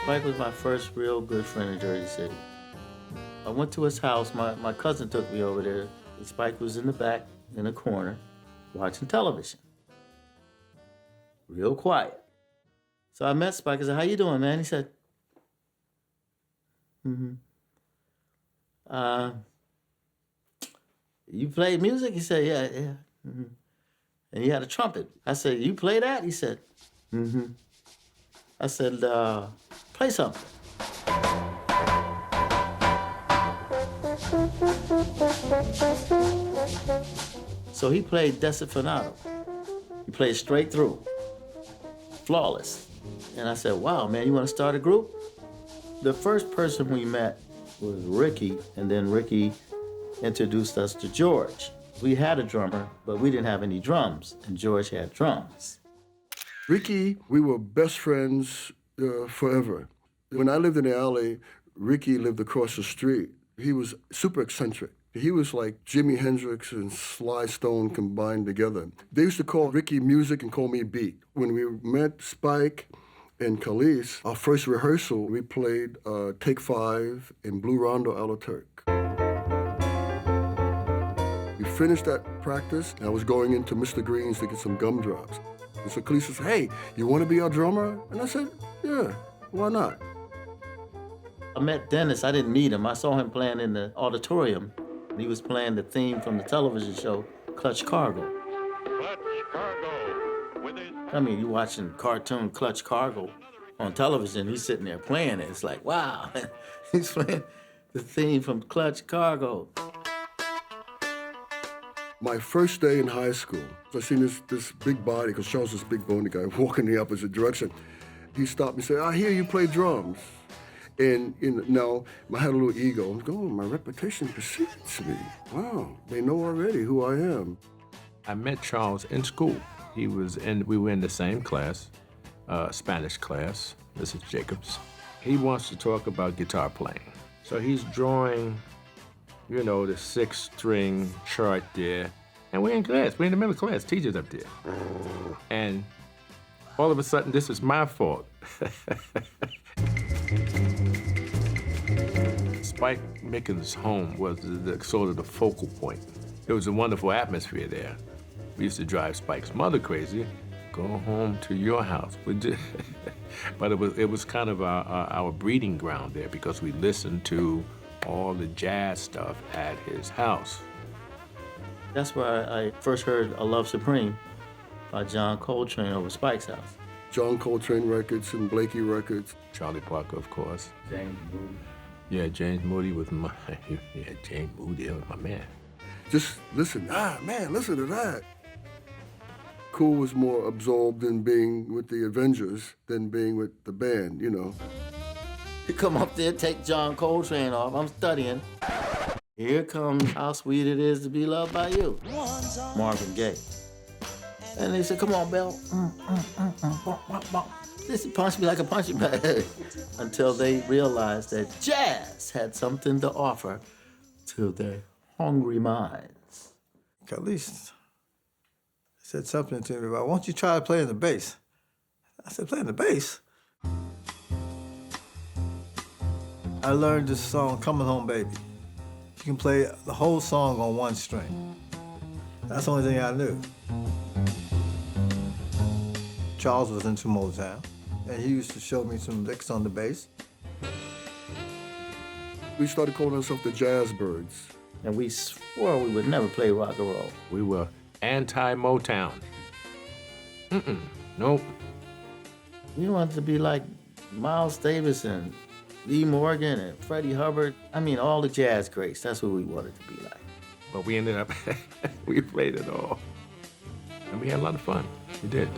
Spike was my first real good friend in Jersey City. I went to his house. My cousin took me over there. Spike was in the back, in a corner, watching television. Real quiet. So I met Spike. I said, "How you doing, man?" He said, "You play music?" He said, "Yeah." And he had a trumpet. I said, "You play that?" He said, I said, "Play something." So he played Desafinado. He played straight through, flawless. And I said, "Wow, man, you want to start a group?" The first person we met was Ricky, and then Ricky introduced us to George. We had a drummer, but we didn't have any drums, and George had drums. Ricky, we were best friends forever. When I lived in the alley, Ricky lived across the street. He was super eccentric. He was like Jimi Hendrix and Sly Stone combined together. They used to call Ricky music and call me beat. When we met Spike and Khalees, our first rehearsal, we played Take 5 in Blue Rondo a la Turk. We finished that practice, and I was going into Mr. Green's to get some gumdrops. And so Khalees says, "Hey, you want to be our drummer?" And I said, "Yeah, why not?" I met Dennis. I didn't meet him. I saw him playing in the auditorium. He was playing the theme from the television show, Clutch Cargo. Clutch Cargo. I mean, you watching cartoon Clutch Cargo on television, he's sitting there playing it. It's like, wow, he's playing the theme from Clutch Cargo. My first day in high school, I seen this big body, because Charles was a big bony guy, walking the opposite direction. He stopped me and said, "I hear you play drums." And now I had a little ego. I'm going, my reputation precedes me. Wow, they know already who I am. I met Charles in school. We were in the same class, Spanish class, Mrs. Jacobs. He wants to talk about guitar playing. So he's drawing, the 6-string chart there. And we're in class, we're in the middle class, teachers up there. And all of a sudden, this is my fault. Spike Mickens' home was sort of the focal point. There was a wonderful atmosphere there. We used to drive Spike's mother crazy. Go home to your house. But it was kind of our breeding ground there, because we listened to all the jazz stuff at his house. That's where I first heard "A Love Supreme" by John Coltrane over Spike's house. John Coltrane records and Blakey records. Charlie Parker, of course. James Moody. Yeah, James Moody was my James Moody was my man. Just listen, man, listen to that. Kool was more absorbed in being with the Avengers than being with the band, You come up there, take John Coltrane off. I'm studying. Here comes "How Sweet It Is to Be Loved by You," Marvin Gaye. And they said, "Come on, Bill. This punch me like a punching bag." Until they realized that jazz had something to offer to their hungry minds. Khalees said something to me about, "Why don't you try playing the bass?" I said, "Playing the bass?" I learned this song, "Coming Home Baby." You can play the whole song on one string. That's the only thing I knew. Charles was into Motown, and he used to show me some licks on the bass. We started calling ourselves the Jazzbirds. And we swore we would never play rock and roll. We were anti-Motown. Nope. We wanted to be like Miles Davis and Lee Morgan and Freddie Hubbard. I mean, all the jazz greats. That's what we wanted to be like. But we ended up, we played it all. And we had a lot of fun. We did.